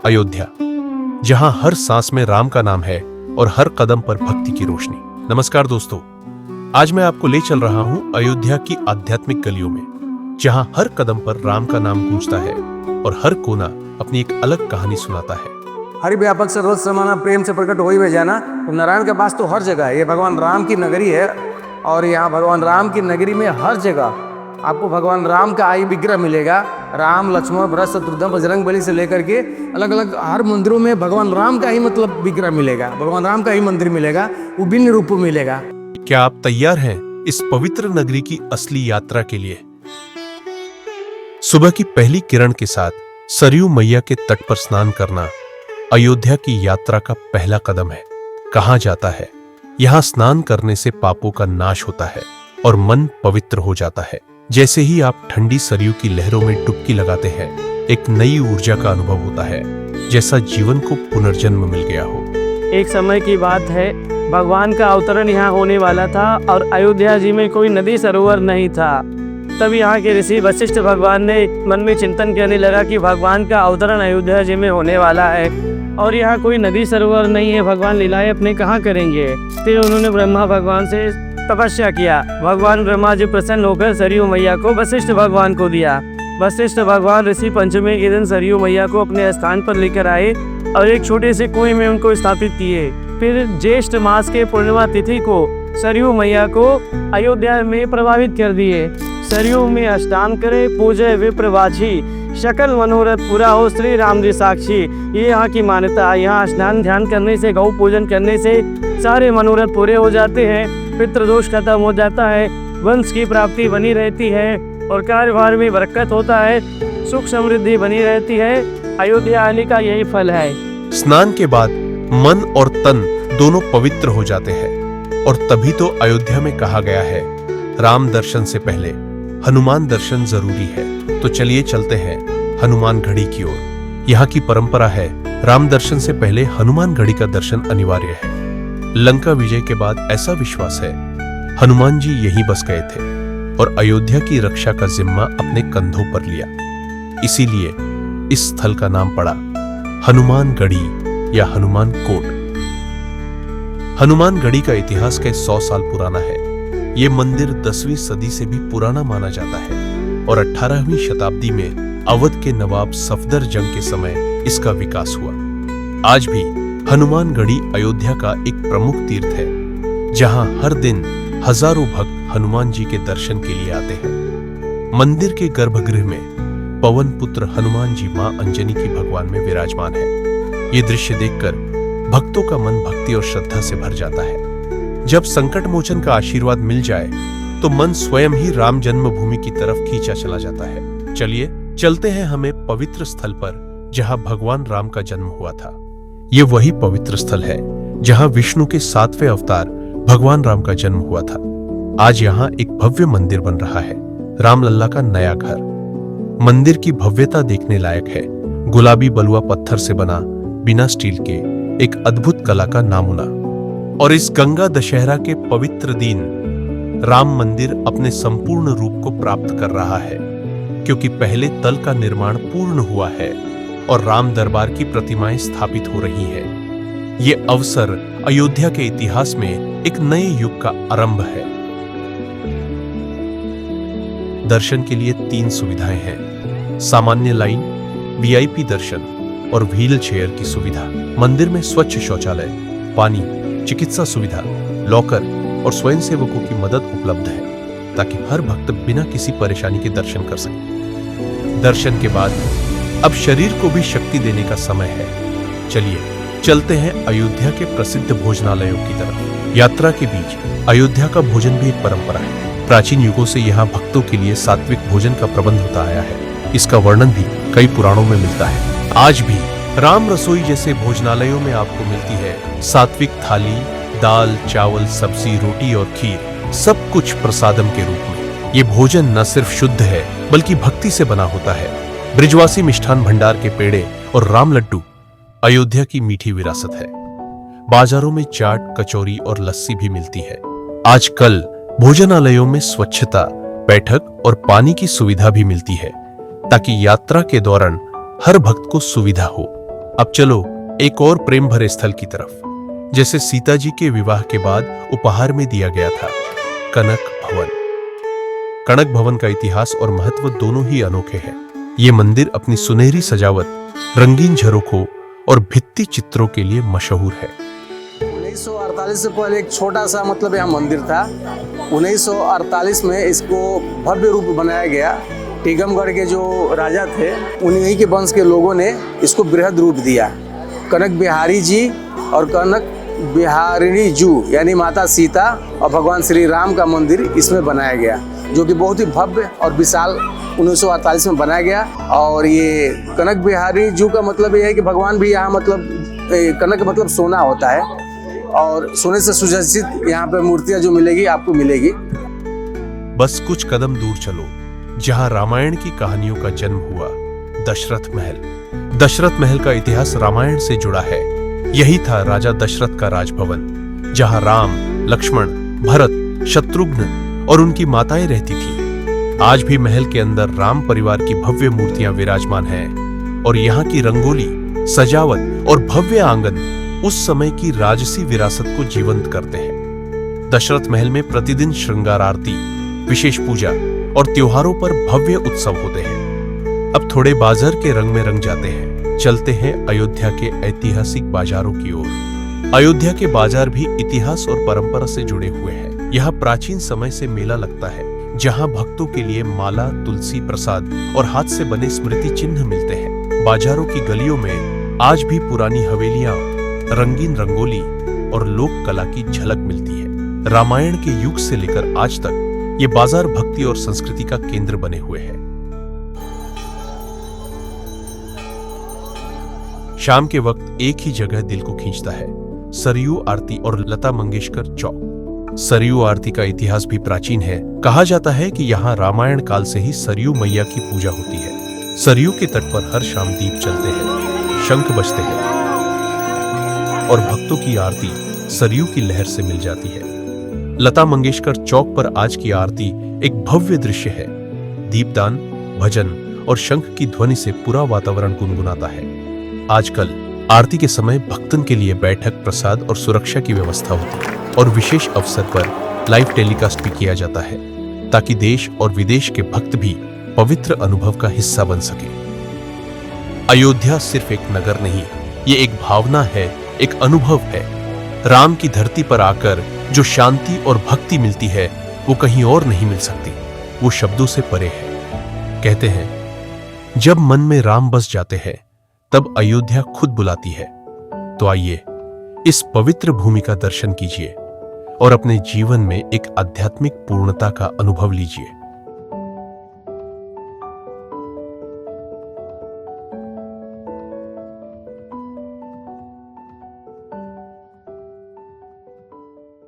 अयोध्या, जहां हर सांस में राम का नाम है और हर कदम पर भक्ति की रोशनी। नमस्कार दोस्तों, आज मैं आपको ले चल रहा हूं अयोध्या की आध्यात्मिक गलियों में, जहां हर कदम पर राम का नाम गूंजता है और हर कोना अपनी एक अलग कहानी सुनाता है। हरि व्यापक सर्वत्र समाना प्रेम से प्रकट हो ही में जाना। तो नारायण के पास तो हर जगह है, ये भगवान राम की नगरी है और यहाँ भगवान राम की नगरी में हर जगह आपको भगवान राम का आई विग्रह मिलेगा। राम, लक्ष्मण, भरत, शत्रुघ्न, बजरंगबली से लेकर के अलग अलग हर मंदिरों में भगवान राम का ही मतलब विग्रह मिलेगा, भगवान राम का ही मंदिर मिलेगा, विभिन्न रूप में मिलेगा। क्या आप तैयार हैं इस पवित्र नगरी की असली यात्रा के लिए? सुबह की पहली किरण के साथ सरयू मैया के तट पर स्नान करना अयोध्या की यात्रा का पहला कदम है। कहा जाता है, यहाँ स्नान करने से पापों का नाश होता है और मन पवित्र हो जाता है। जैसे ही आप ठंडी सरयू की लहरों में डुबकी लगाते हैं, एक नई ऊर्जा का अनुभव होता है, जैसा जीवन को पुनर्जन्म मिल गया हो। एक समय की बात है, भगवान का अवतरण यहाँ होने वाला था और अयोध्या जी में कोई नदी सरोवर नहीं था। तब यहाँ के ऋषि वशिष्ठ भगवान ने मन में चिंतन करने लगा कि भगवान का अवतरण अयोध्या जी में होने वाला है और यहाँ कोई नदी सरोवर नहीं है, भगवान लीलाएं अपने कहाँ करेंगे। फिर उन्होंने ब्रह्मा भगवान से तपस्या किया। भगवान ब्रह्मा जी प्रसन्न होकर सरयू मैया को वशिष्ठ भगवान को दिया। वशिष्ठ भगवान ऋषि पंचमी के दिन सरयू मैया को अपने स्थान पर लेकर आए और एक छोटे से कुएं में उनको स्थापित किए। फिर ज्येष्ठ मास के पूर्णिमा तिथि को सरयू मैया को अयोध्या में प्रभावित कर दिए। सरयू में स्नान करे, पूजे विप्रवाची, सकल मनोरथ पूरा हो, श्री राम जी साक्षी। ये यहाँ की मान्यता है। यहाँ स्नान ध्यान करने से, गौ पूजन करने से सारे मनोरथ पूरे हो जाते हैं, पितृदोष खत्म हो जाता है, वंश की प्राप्ति बनी रहती है और कार्यभार में बरकत होता है, सुख समृद्धि बनी रहती है। अयोध्या आने का यही फल है। स्नान के बाद मन और तन दोनों पवित्र हो जाते हैं और तभी तो अयोध्या में कहा गया है, राम दर्शन से पहले हनुमान दर्शन जरूरी है। तो चलिए चलते हैं हनुमान गढ़ी की ओर। यहाँ की परंपरा है, राम दर्शन से पहले हनुमान गढ़ी का दर्शन अनिवार्य है। लंका विजय के बाद ऐसा विश्वास है, हनुमान जी यहीं बस गए थे और अयोध्या की रक्षा का जिम्मा अपने कंधों पर लिया। इसीलिए इस स्थल का नाम पड़ा हनुमान गढ़ी या हनुमान कोट। हनुमान गढ़ी का इतिहास कई 100 साल पुराना है। ये मंदिर 10वीं सदी से भी पुराना माना जाता है और 18वीं शताब्दी में अवध के नवाब सफदर जंग के समय इसका विकास हुआ। आज भी हनुमान गढ़ी अयोध्या का एक प्रमुख तीर्थ है, जहां हर दिन हजारों भक्त हनुमान जी के दर्शन के लिए आते हैं। मंदिर के गर्भगृह में पवन पुत्र हनुमान जी मां अंजनी की भगवान में विराजमान है। ये दृश्य देखकर भक्तों का मन भक्ति और श्रद्धा से भर जाता है। जब संकट मोचन का आशीर्वाद मिल जाए तो मन स्वयं ही राम जन्मभूमि की तरफ खींचा चला जाता है। चलिए चलते हैं हमें पवित्र स्थल पर, जहां भगवान राम का जन्म हुआ था। ये वही पवित्र स्थल है जहां विष्णु के 7वें अवतार भगवान राम का जन्म हुआ था। आज यहाँ एक भव्य मंदिर बन रहा है, रामलल्ला का नया घर। मंदिर की भव्यता देखने लायक है। गुलाबी बलुआ पत्थर से बना, बिना स्टील के, एक अद्भुत कला का नमूना। और इस गंगा दशहरा के पवित्र दिन राम मंदिर अपने संपूर्ण रूप को प्राप्त कर रहा है, क्योंकि पहले तल का निर्माण पूर्ण हुआ है और राम दरबार की प्रतिमाएं स्थापित हो रही हैं। ये अवसर अयोध्या के इतिहास में एक नए युग का आरंभ है। दर्शन के लिए 3 सुविधाएं हैं, सामान्य लाइन, वीआईपी दर्शन और व्हील चेयर की सुविधा। मंदिर में स्वच्छ शौचालय, पानी, चिकित्सा सुविधा, लॉकर और स्वयंसेवकों की मदद उपलब्ध है, ताकि हर भक्त बिना किसी परेशानी के दर्शन कर सके। दर्शन के बाद अब शरीर को भी शक्ति देने का समय है। चलिए चलते हैं अयोध्या के प्रसिद्ध भोजनालयों की तरफ। यात्रा के बीच अयोध्या का भोजन भी एक परंपरा है। प्राचीन युगों से यहाँ भक्तों के लिए सात्विक भोजन का प्रबंध होता आया है। इसका वर्णन भी कई पुराणों में मिलता है। आज भी राम रसोई जैसे भोजनालयों में आपको मिलती है सात्विक थाली, दाल, चावल, सब्जी, रोटी और खीर, सब कुछ प्रसादम के रूप में। ये भोजन न सिर्फ शुद्ध है, बल्कि भक्ति से बना होता है। ब्रिजवासी मिष्ठान भंडार के पेड़े और राम लड्डू अयोध्या की मीठी विरासत है। बाजारों में चाट, कचौरी और लस्सी भी मिलती है। आजकल भोजनालयों में स्वच्छता, बैठक और पानी की सुविधा भी मिलती है, ताकि यात्रा के दौरान हर भक्त को सुविधा हो। अब चलो एक और प्रेम भरे स्थल की तरफ, जैसे सीता जी के विवाह के बाद उपहार में दिया गया था, कनक भवन। कनक भवन का इतिहास और महत्व दोनों ही अनोखे हैं। ये मंदिर अपनी सुनहरी सजावट, रंगीन झरोखों और भित्ति चित्रों के लिए मशहूर है। 1948 से पहले एक छोटा सा यहाँ मंदिर था। 1948 में इसको भव्य रूप बनाया गया। टीकमगढ़ के जो राजा थे, उन्हीं के वंश के लोगों ने इसको बृहद रूप दिया। कनक बिहारी जी और कनक बिहारिणी जू यानी माता सीता और भगवान श्री राम का मंदिर इसमें बनाया गया, जो कि बहुत ही भव्य और विशाल 1948 में बनाया गया। और ये कनक बिहारी जू का मतलब ये है कि भगवान भी यहाँ कनक मतलब सोना होता है, और सोने से सुसज्जित यहाँ पे मूर्तियाँ जो मिलेगी आपको मिलेगी। बस कुछ कदम दूर चलो, जहाँ रामायण की कहानियों का जन्म हुआ, दशरथ महल। दशरथ महल का इतिहास रामायण से जुड़ा है। यही था राजा दशरथ का राजभवन, जहाँ राम, लक्ष्मण, भरत, शत्रुघ्न और उनकी माताएं रहती थी। आज भी महल के अंदर राम परिवार की भव्य मूर्तियां विराजमान हैं, और यहाँ की रंगोली, सजावट और भव्य आंगन उस समय की राजसी विरासत को जीवंत करते हैं। दशरथ महल में प्रतिदिन श्रृंगार आरती, विशेष पूजा और त्योहारों पर भव्य उत्सव होते हैं। अब थोड़े बाजार के रंग में रंग जाते हैं। चलते हैं अयोध्या के ऐतिहासिक बाजारों की ओर। अयोध्या के बाजार भी इतिहास और परंपरा से जुड़े हुए हैं। यहाँ प्राचीन समय से मेला लगता है, जहाँ भक्तों के लिए माला, तुलसी प्रसाद और हाथ से बने स्मृति चिन्ह मिलते हैं। बाजारों की गलियों में आज भी पुरानी हवेलियां, रंगीन रंगोली और लोक कला की झलक मिलती है। रामायण के युग से लेकर आज तक ये बाजार भक्ति और संस्कृति का केंद्र बने हुए हैं। शाम के वक्त एक ही जगह दिल को खींचता है, सरयू आरती और लता मंगेशकर चौक। सरयू आरती का इतिहास भी प्राचीन है। कहा जाता है कि यहाँ रामायण काल से ही सरयू मैया की पूजा होती है। सरयू के तट पर हर शाम दीप जलते हैं, शंख बजते हैं और भक्तों की आरती सरयू की लहर से मिल जाती है। लता मंगेशकर चौक पर आज की आरती एक भव्य दृश्य है। दीपदान, भजन और शंख की ध्वनि से पूरा वातावरण गुनगुनाता है। आजकल आरती के समय भक्तन के लिए बैठक, प्रसाद और सुरक्षा की व्यवस्था होती है, और विशेष अवसर पर लाइव टेलीकास्ट भी किया जाता है, ताकि देश और विदेश के भक्त भी पवित्र अनुभव का हिस्सा बन सके। अयोध्या सिर्फ एक नगर नहीं, ये एक भावना है, एक अनुभव है। राम की धरती पर आकर जो शांति और भक्ति मिलती है, वो कहीं और नहीं मिल सकती। वो शब्दों से परे है। कहते हैं, जब मन में राम बस जाते हैं, तब अयोध्या खुद बुलाती है। तो आइए इस पवित्र भूमि का दर्शन कीजिए और अपने जीवन में एक आध्यात्मिक पूर्णता का अनुभव लीजिए।